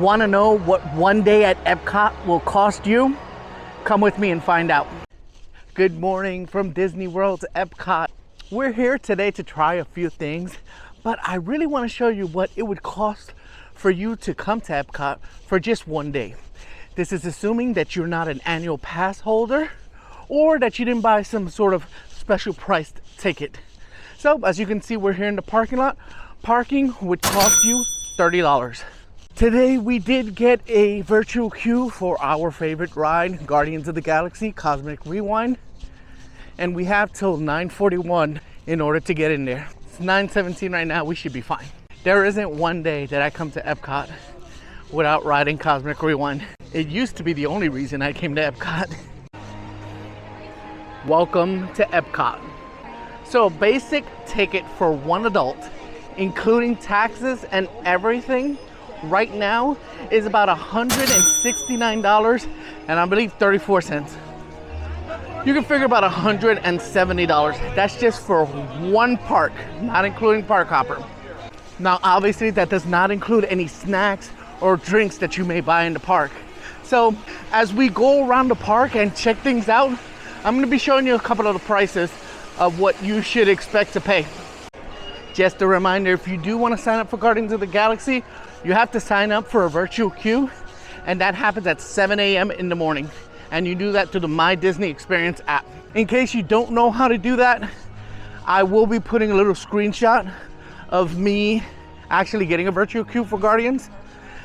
Want to know what one day at Epcot will cost you? Come with me and find out. Good morning from Disney World to Epcot. We're here today to try a few things, but I really want to show you what it would cost for you to come to Epcot for just one day. This is assuming that you're not an annual pass holder or that you didn't buy some sort of special priced ticket. So as you can see, we're here in the parking lot. Parking would cost you $30. Today we did get a virtual queue for our favorite ride, Guardians of the Galaxy Cosmic Rewind. And we have till 9:41 in order to get in there. It's 9:17 right now, we should be fine. There isn't one day that I come to Epcot without riding Cosmic Rewind. It used to be the only reason I came to Epcot. Welcome to Epcot. So basic ticket for one adult, including taxes and everything, right now is about $169 and I believe 34 cents. You can figure about $170. That's just for one park, not including park hopper. Now obviously that does not include any snacks or drinks that you may buy in the park. So as we go around the park and check things out, I'm going to be showing you a couple of the prices of what you should expect to pay. Just a reminder, if you do want to sign up for Guardians of the Galaxy, you have to sign up for a virtual queue, and that happens at 7 a.m. in the morning. And you do that through the My Disney Experience app. In case you don't know how to do that, I will be putting a little screenshot of me actually getting a virtual queue for Guardians.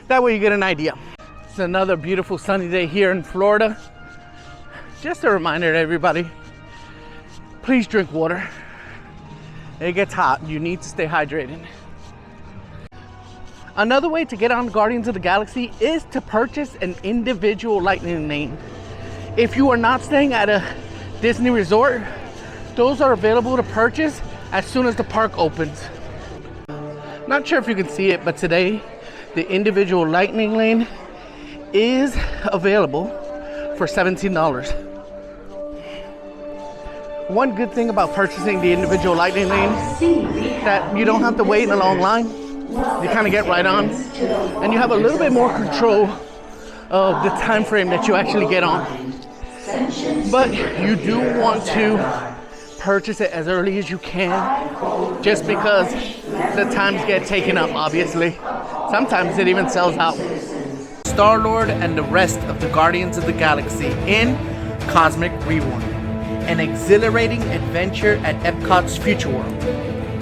That way you get an idea. It's another beautiful sunny day here in Florida. Just a reminder to everybody, please drink water. It gets hot, you need to stay hydrated. Another way to get on Guardians of the Galaxy is to purchase an individual lightning lane. If you are not staying at a Disney resort, those are available to purchase as soon as the park opens. Not sure if you can see it, but today the individual lightning lane is available for $17. One good thing about purchasing the individual lightning lane is that you don't have to wait in a long line. You kind of get right on, and you have a little bit more control of the time frame that you actually get on. But you do want to purchase it as early as you can, just because the times get taken up, obviously. Sometimes it even sells out. Star-Lord and the rest of the Guardians of the Galaxy in Cosmic Rewind, an exhilarating adventure at Epcot's Future World.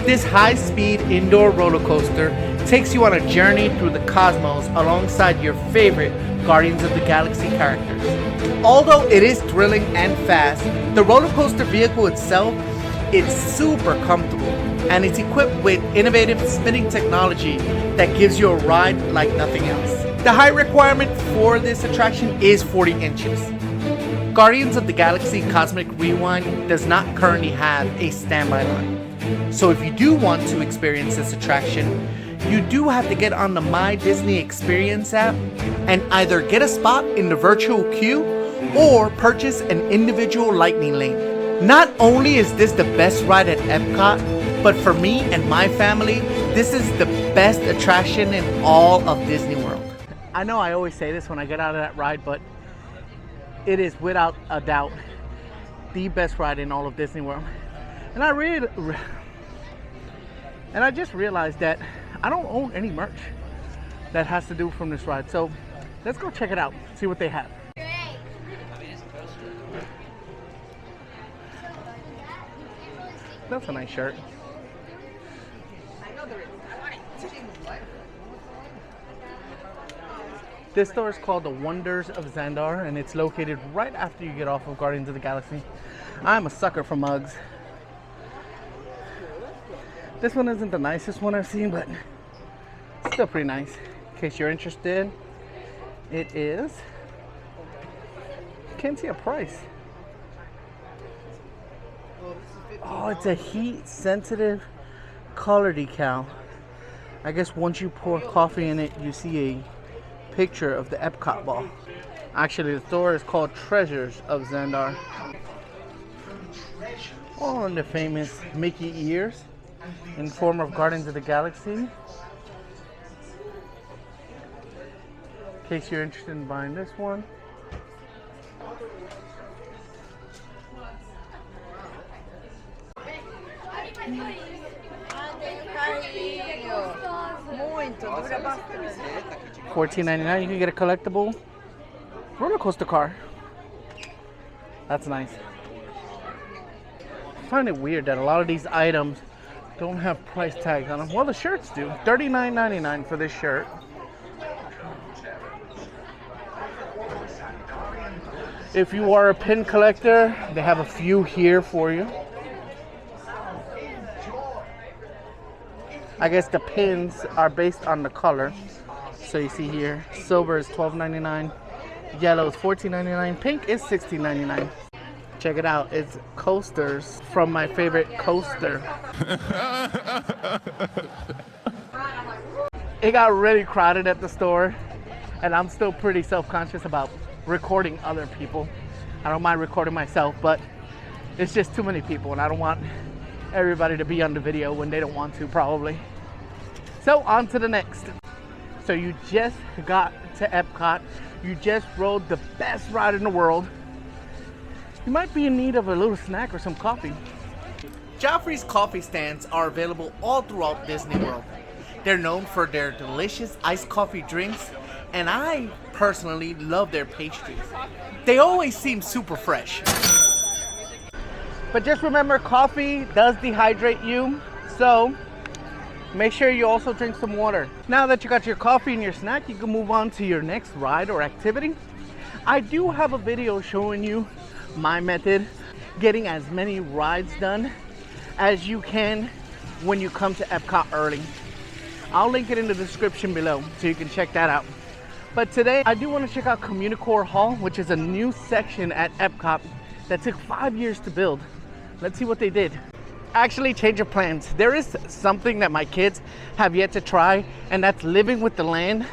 This high-speed indoor roller coaster takes you on a journey through the cosmos alongside your favorite Guardians of the Galaxy characters. Although it is thrilling and fast, the roller coaster vehicle itself is super comfortable and it's equipped with innovative spinning technology that gives you a ride like nothing else. The height requirement for this attraction is 40 inches. Guardians of the Galaxy Cosmic Rewind does not currently have a standby line. So if you do want to experience this attraction, you do have to get on the My Disney Experience app and either get a spot in the virtual queue or purchase an individual lightning lane. Not only is this the best ride at Epcot, but for me and my family, this is the best attraction in all of Disney World. I know I always say this when I get out of that ride, but it is without a doubt the best ride in all of Disney World. And I just realized that I don't own any merch that has to do from this ride. So let's go check it out, see what they have. That's a nice shirt. This store is called The Wonders of Xandar, and it's located right after you get off of Guardians of the Galaxy. I'm a sucker for mugs. This one isn't the nicest one I've seen, but it's still pretty nice. In case you're interested, it is, can't see a price. Oh, it's a heat sensitive color decal. I guess once you pour coffee in it, you see a picture of the Epcot ball. Actually, the store is called Treasures of Xandar. All in the famous Mickey ears in form of Guardians of the Galaxy. case you're interested in buying this one. $14.99. You can get a collectible roller coaster car. That's nice. I find it weird that a lot of these items don't have price tags on them. Well, the shirts do. $39.99 for this shirt. If you are a pin collector, they have a few here for you. I guess the pins are based on the color. So you see here, silver is $12.99, yellow is $14.99, pink is $16.99. Check it out, it's coasters from my favorite coaster. It got really crowded at the store, and I'm still pretty self-conscious about recording other people. I don't mind recording myself, but it's just too many people, and I don't want everybody to be on the video when they don't want to, probably. So on to the next. So you just got to Epcot. You just rode the best ride in the world. You might be in need of a little snack or some coffee. Joffrey's coffee stands are available all throughout Disney World. They're known for their delicious iced coffee drinks, and I personally love their pastries. They always seem super fresh. But just remember, coffee does dehydrate you, so make sure you also drink some water. Now that you got your coffee and your snack, you can move on to your next ride or activity. I do have a video showing you my method, getting as many rides done as you can when you come to Epcot early. I'll link it in the description below so you can check that out. But today I do want to check out Communicore Hall, which is a new section at Epcot that took 5 years to build. Let's see what they did. Actually, change of plans. There is something that my kids have yet to try, and that's Living with the Land.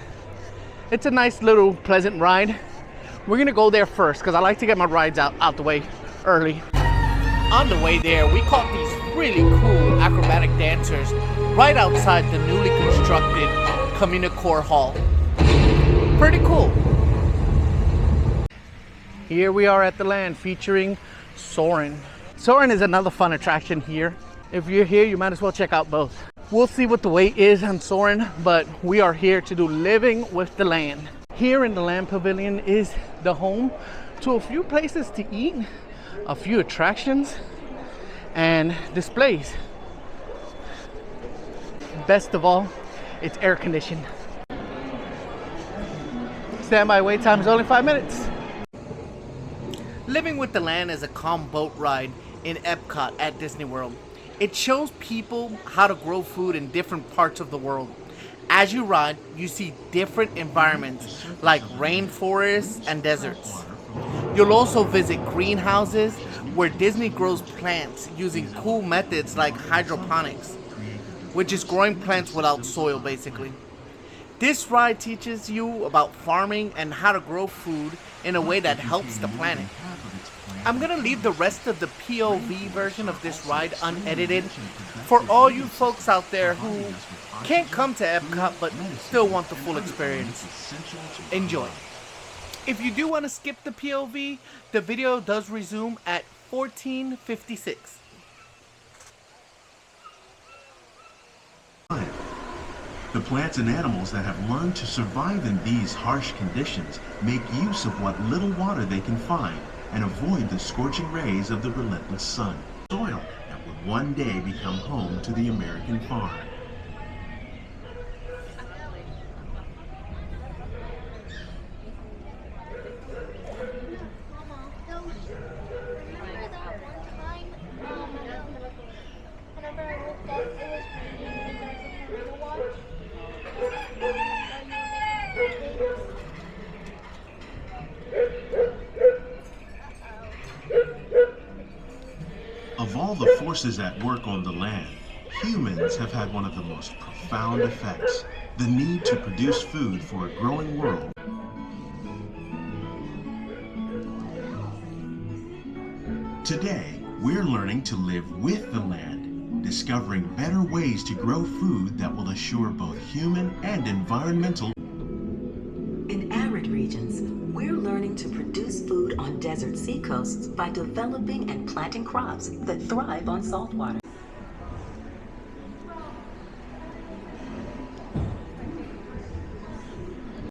It's a nice little pleasant ride. We're gonna go there first because I like to get my rides out the way early. On the way there, we caught these really cool acrobatic dancers right outside the newly constructed Communicore Hall. Pretty cool. Here we are at the Land featuring Soarin'. Soarin' is another fun attraction here. If you're here, you might as well check out both. We'll see what the wait is on Soarin', but we are here to do Living with the Land. Here in the Land Pavilion is the home to a few places to eat, a few attractions, and displays. Best of all, it's air conditioned. Standby wait time is only 5 minutes. Living with the Land is a calm boat ride in Epcot at Disney World. It shows people how to grow food in different parts of the world. As you ride, you see different environments like rainforests and deserts. You'll also visit greenhouses where Disney grows plants using cool methods like hydroponics, which is growing plants without soil basically. This ride teaches you about farming and how to grow food in a way that helps the planet. I'm gonna leave the rest of the POV version of this ride unedited for all you folks out there who can't come to Epcot but still want the full experience. Enjoy. If you do want to skip the POV, the video does resume at 14:56. The plants and animals that have learned to survive in these harsh conditions make use of what little water they can find and avoid the scorching rays of the relentless sun. Soil that would one day become home to the American farm. Of all the forces at work on the land, humans have had one of the most profound effects, the need to produce food for a growing world. Today, we're learning to live with the land, discovering better ways to grow food that will assure both human and environmental. In regions. We're learning to produce food on desert seacoasts by developing and planting crops that thrive on saltwater.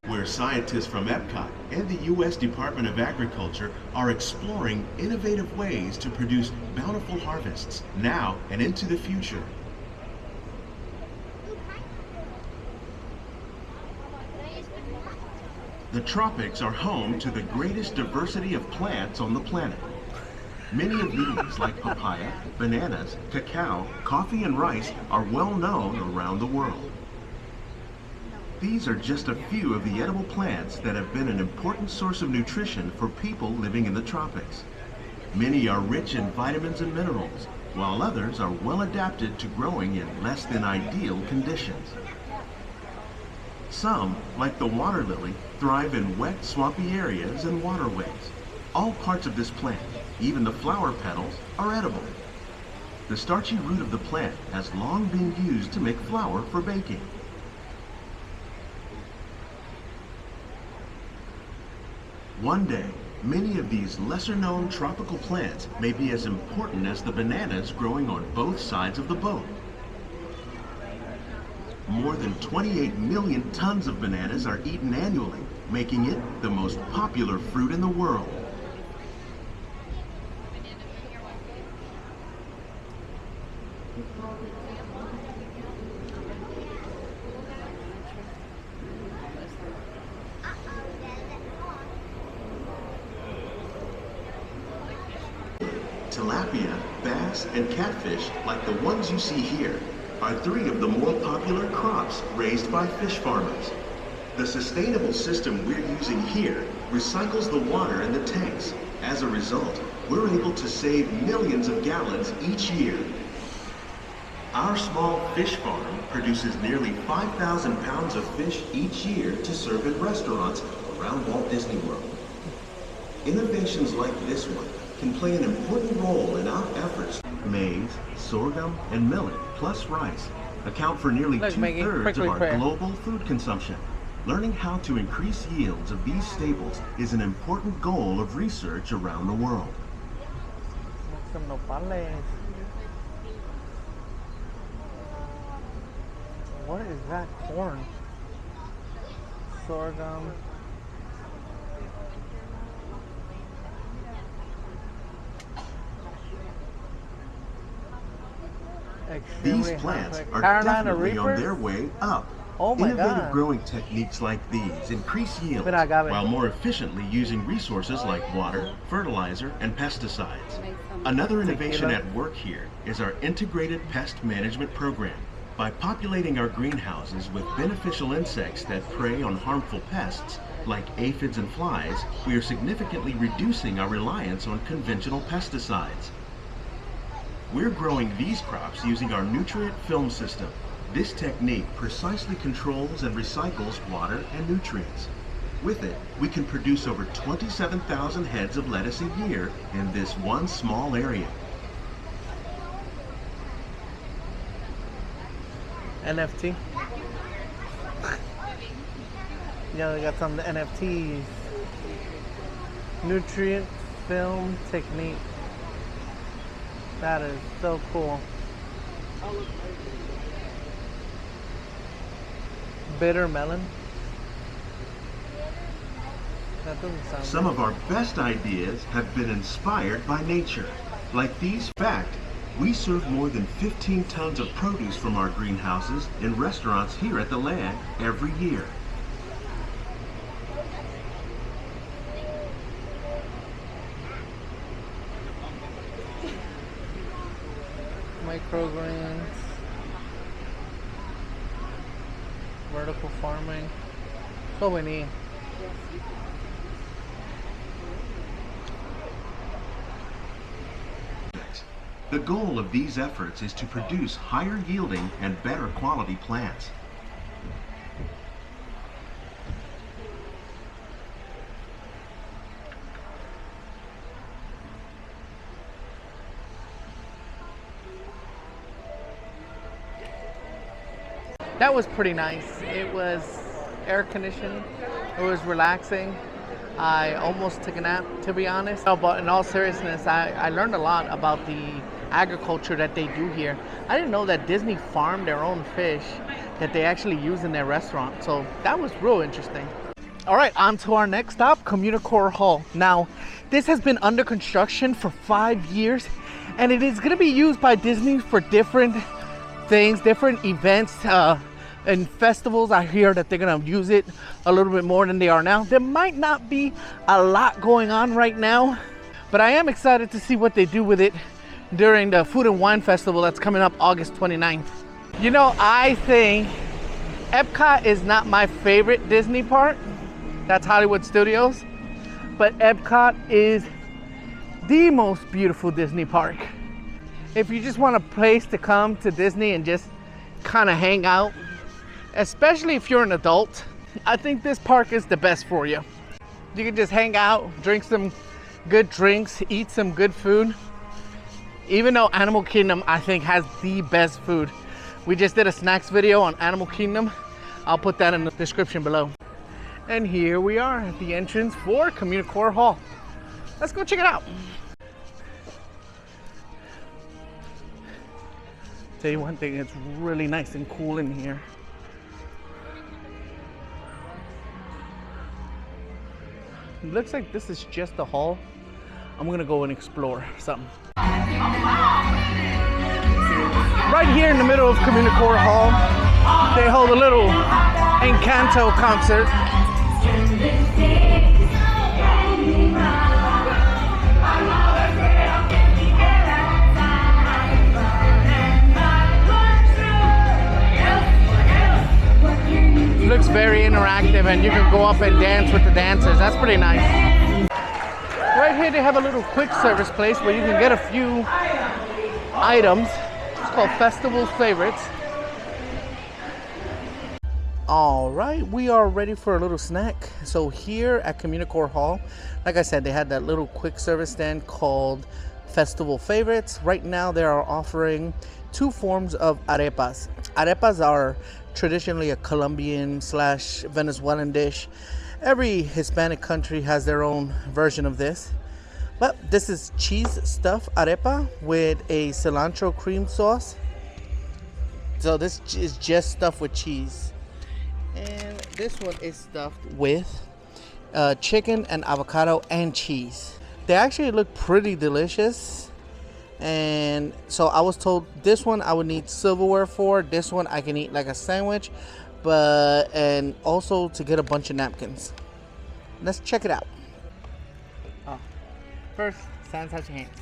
Where scientists from Epcot and the U.S. Department of Agriculture are exploring innovative ways to produce bountiful harvests now and into the future. The tropics are home to the greatest diversity of plants on the planet. Many of these, like papaya, bananas, cacao, coffee, and rice, are well known around the world. These are just a few of the edible plants that have been an important source of nutrition for people living in the tropics. Many are rich in vitamins and minerals, while others are well adapted to growing in less than ideal conditions. Some, like the water lily, thrive in wet, swampy areas and waterways. All parts of this plant, even the flower petals, are edible. The starchy root of the plant has long been used to make flour for baking. One day, many of these lesser-known tropical plants may be as important as the bananas growing on both sides of the boat. More than 28 million tons of bananas are eaten annually, making it the most popular fruit in the world. Tilapia, bass, and catfish, like the ones you see here, are three of the more popular crops raised by fish farmers. The sustainable system we're using here recycles the water in the tanks. As a result, we're able to save millions of gallons each year. Our small fish farm produces nearly 5,000 pounds of fish each year to serve in restaurants around Walt Disney World. Innovations like this one can play an important role in our efforts. Maize, sorghum, and millet, plus rice, account for nearly two-thirds of our global food consumption. Learning how to increase yields of these staples is an important goal of research around the world. Some nopales. What is that? Corn? Sorghum. These plants are definitely on their way up. Oh my Innovative God. growing techniques like these increase yields while more efficiently using resources like water, fertilizer, and pesticides. Another innovation at work here is our integrated pest management program. By populating our greenhouses with beneficial insects that prey on harmful pests, like aphids and flies, we are significantly reducing our reliance on conventional pesticides. We're growing these crops using our nutrient film system. This technique precisely controls and recycles water and nutrients. With it, we can produce over 27,000 heads of lettuce a year in this one small area. NFT. Yeah, they got some NFTs. Nutrient film technique. That is so cool. Bitter melon. That doesn't sound Some good. of our best ideas have been inspired by nature. Like these fact, we serve more than 15 tons of produce from our greenhouses in restaurants here at the Land every year. Microgreens. Vertical farming. So many. The goal of these efforts is to produce higher yielding and better quality plants. That was pretty nice. It was air conditioned. It was relaxing. I almost took a nap, to be honest. No, but in all seriousness, I learned a lot about the agriculture that they do here. I didn't know that Disney farmed their own fish that they actually use in their restaurant. So that was real interesting. All right, on to our next stop, Communicore Hall. Now, this has been under construction for 5 years, and it is gonna be used by Disney for different things, different events, and festivals. I hear that they're gonna use it a little bit more than they are now. There might not be a lot going on right now, but I am excited to see what they do with it during the Food and Wine Festival that's coming up August 29th. You know, I think Epcot is not my favorite Disney park. That's Hollywood Studios. But Epcot is the most beautiful Disney park. If you just want a place to come to Disney and just kind of hang out, especially if you're an adult, I think this park is the best for you. You can just hang out, drink some good drinks, eat some good food. Even though Animal Kingdom, I think, has the best food. We just did a snacks video on Animal Kingdom. I'll put that in the description below. And here we are at the entrance for Communicore Hall. Let's go check it out. Tell you one thing, it's really nice and cool in here. It looks like this is just the hall. I'm gonna go and explore something. Right here in the middle of Communicore Hall, they hold a little Encanto concert. Looks very interactive, and you can go up and dance with the dancers. That's pretty nice. Right here they have a little quick service place where you can get a few items. It's called Festival Favorites. All right, we are ready for a little snack. So here at Communicore Hall, like I said, they had that little quick service stand called Festival Favorites. Right now they are offering 2 forms of arepas. Arepas are traditionally a Colombian / Venezuelan dish. Every Hispanic country has their own version of this. But this is cheese stuffed arepa with a cilantro cream sauce. So this is just stuffed with cheese. And this one is stuffed with chicken and avocado and cheese. They actually look pretty delicious. And so I was told this one I would need silverware for. This one I can eat like a sandwich, and also to get a bunch of napkins. Let's check it out. First, sanitize your hands.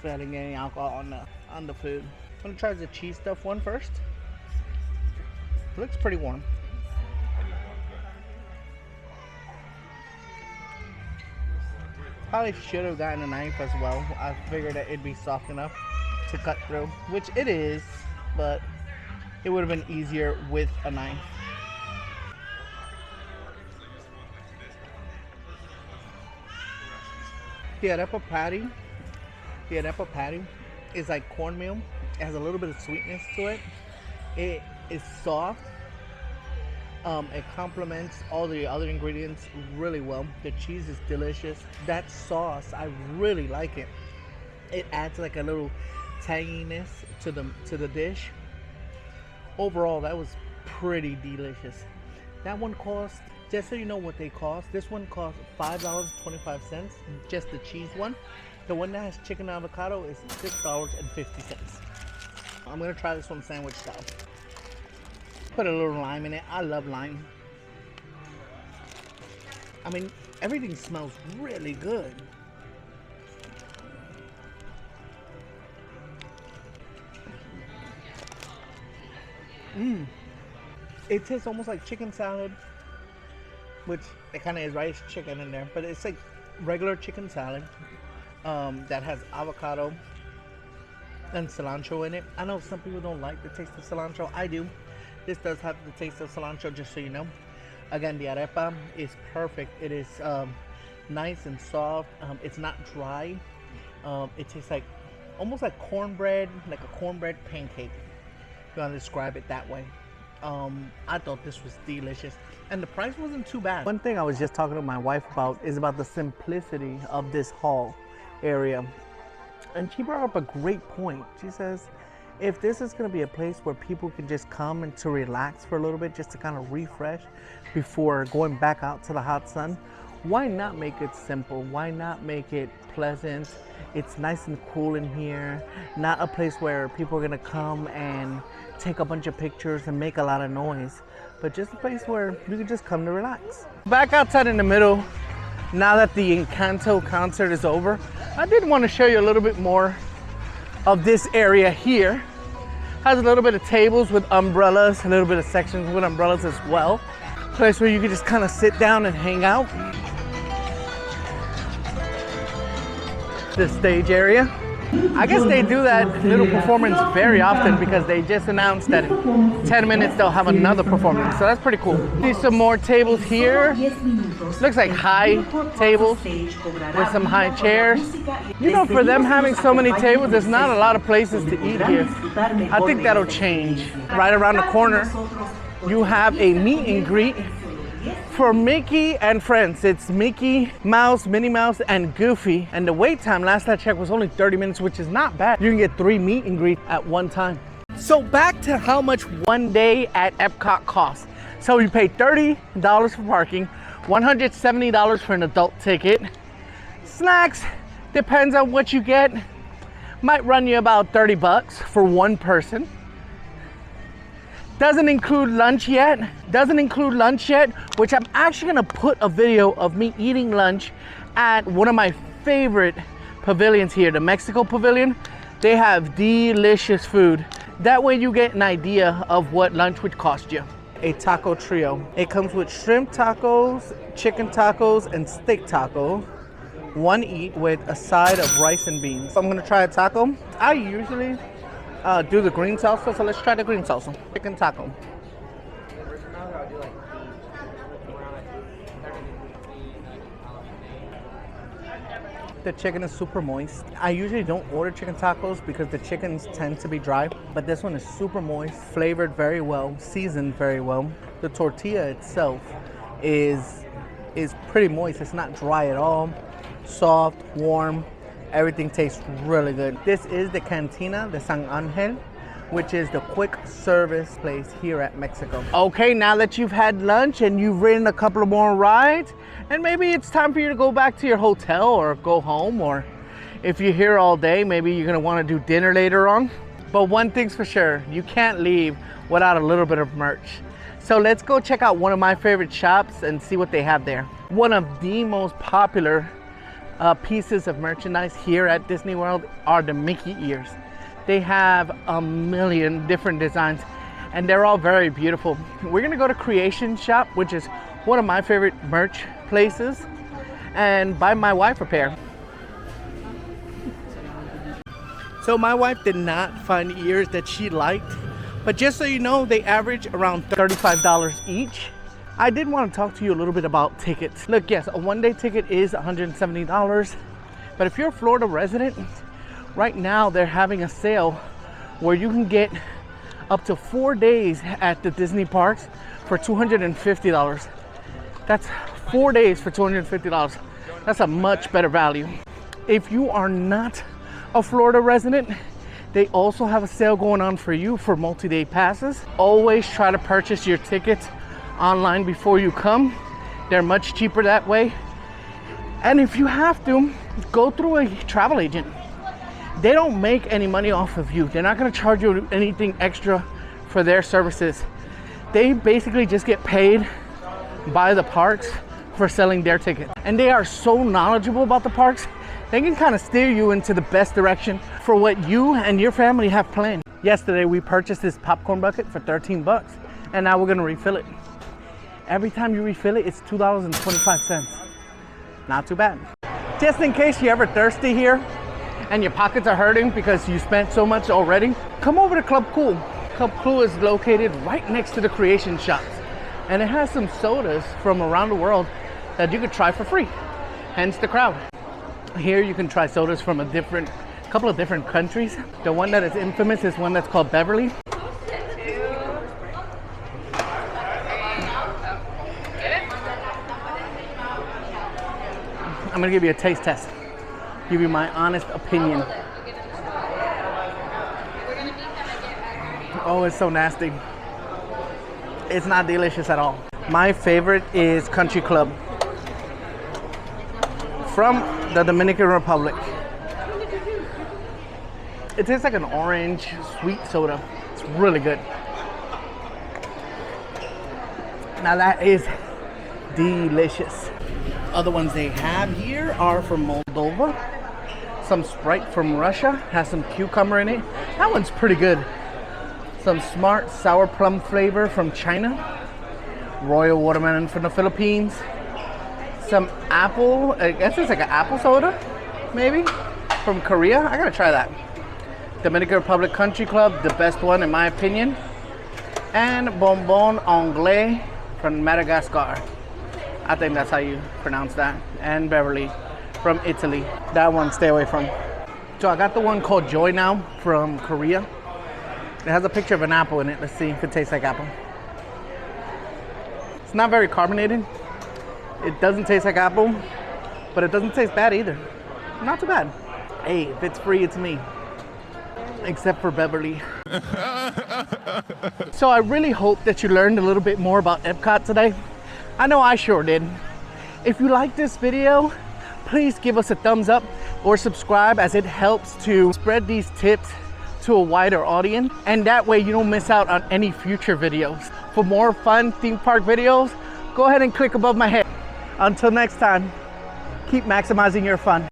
So I didn't get any alcohol on the food. I'm gonna try the cheese stuffed one first. It looks pretty warm. Probably should have gotten a knife as well. I figured that it'd be soft enough to cut through, which it is, but it would have been easier with a knife. The arepa patty is like cornmeal. It has a little bit of sweetness to it. It is soft. It complements all the other ingredients really well. The cheese is delicious. That sauce, I really like it. It adds like a little tanginess to the dish. Overall, that was pretty delicious. That one cost, just so you know what they cost, this one cost $5.25, just the cheese one. The one that has chicken and avocado is $6.50. I'm gonna try this one sandwich style. Put a little lime in it. I love lime. I mean, everything smells really good. It tastes almost like chicken salad, which it kind of is, right? It's chicken in there, but it's like regular chicken salad that has avocado and cilantro in it. I know some people don't like the taste of cilantro. I do. This does have the taste of cilantro, just so you know. Again, the arepa is perfect. It is nice and soft. It's not dry. It tastes like almost like cornbread, like a cornbread pancake, if you want to describe it that way. I thought this was delicious, and the price wasn't too bad. One thing I was just talking to my wife about is about the simplicity of this hall area, and she brought up a great point. She says, if this is going to be a place where people can just come and to relax for a little bit, just to kind of refresh before going back out to the hot sun, why not make it simple? Why not make it pleasant? It's nice and cool in here, not a place where people are going to come and take a bunch of pictures and make a lot of noise, but just a place where you can just come to relax. Back outside in the middle, now that the Encanto concert is over, I did want to show you a little bit more of this area here. Has a little bit of tables with umbrellas, a little bit of sections with umbrellas as well. Place where you can just kind of sit down and hang out. The stage area. I guess they do that little performance very often because they just announced that in 10 minutes they'll have another performance. So that's pretty cool. See some more tables here. Looks like high tables with some high chairs. You know, for them having so many tables, there's not a lot of places to eat here. I think that'll change. Right around the corner, you have a meet and greet for Mickey and friends. It's Mickey Mouse, Minnie Mouse, and Goofy. And the wait time, last I checked, was only 30 minutes, which is not bad. You can get 3 meet and greets at one time. So back to how much one day at Epcot costs. So you pay $30 for parking, $170 for an adult ticket. Snacks, depends on what you get, might run you about 30 bucks for one person. Doesn't include lunch yet, which I'm actually gonna put a video of me eating lunch at one of my favorite pavilions here, the Mexico Pavilion. They have delicious food. That way you get an idea of what lunch would cost you. A taco trio. It comes with shrimp tacos, chicken tacos, and steak taco. One each with a side of rice and beans. I'm gonna try a taco. I usually do the green salsa, so let's try the green salsa. Chicken taco. The chicken is super moist. I usually don't order chicken tacos because the chickens tend to be dry, but this one is super moist, flavored very well, seasoned very well. The tortilla itself is pretty moist. It's not dry at all. Soft, warm. Everything tastes really good. This is the Cantina de San Angel, which is the quick service place here at Mexico. Okay, now that you've had lunch and you've ridden a couple of more rides, and maybe it's time for you to go back to your hotel or go home, or if you're here all day, maybe you're gonna wanna do dinner later on. But one thing's for sure, you can't leave without a little bit of merch. So let's go check out one of my favorite shops and see what they have there. One of the most popular pieces of merchandise here at Disney World are the Mickey ears. They have a million different designs and they're all very beautiful. We're gonna go to Creation Shop, which is one of my favorite merch places, and buy my wife a pair. So my wife did not find ears that she liked, but just so you know, they average around $35 each. I did want to talk to you a little bit about tickets. Look, yes, a one-day ticket is $170, but if you're a Florida resident, right now they're having a sale where you can get up to 4 days at the Disney parks for $250. That's 4 days for $250. That's a much better value. If you are not a Florida resident, they also have a sale going on for you for multi-day passes. Always try to purchase your tickets online before you come. They're much cheaper that way. And if you have to, go through a travel agent. They don't make any money off of you. They're not going to charge you anything extra for their services. They basically just get paid by the parks for selling their tickets. And they are so knowledgeable about the parks, they can kind of steer you into the best direction for what you and your family have planned. Yesterday we purchased this popcorn bucket for 13 bucks, and now we're going to refill it. Every time you refill it, it's $2.25. Not too bad. Just in case you're ever thirsty here and your pockets are hurting because you spent so much already, come over to Club Cool. Club Cool is located right next to the Creation Shops, and it has some sodas from around the world that you could try for free, hence the crowd. Here you can try sodas from a couple of different countries. The one that is infamous is one that's called Beverly. I'm gonna give you a taste test. Give you my honest opinion. Oh, it's so nasty. It's not delicious at all. My favorite is Country Club from the Dominican Republic. It tastes like an orange sweet soda. It's really good. Now that is delicious. Other ones they have here are from Moldova. Some Sprite from Russia, has some cucumber in it. That one's pretty good. Some Smart sour plum flavor from China. Royal watermelon from the Philippines. Some apple, I guess it's like an apple soda, maybe, from Korea. I gotta try that. Dominican Republic Country Club, the best one in my opinion. And Bonbon Anglais from Madagascar. I think that's how you pronounce that. And Beverly from Italy. That one, stay away from. So I got the one called Joy Now from Korea. It has a picture of an apple in it. Let's see if it tastes like apple. It's not very carbonated. It doesn't taste like apple, but it doesn't taste bad either. Not too bad. Hey, if it's free, it's me. Except for Beverly. So I really hope that you learned a little bit more about Epcot today. I know I sure did. If you like this video, please give us a thumbs up or subscribe, as it helps to spread these tips to a wider audience, and that way you don't miss out on any future videos. For more fun theme park videos, go ahead and click above my head. Until next time, keep maximizing your fun.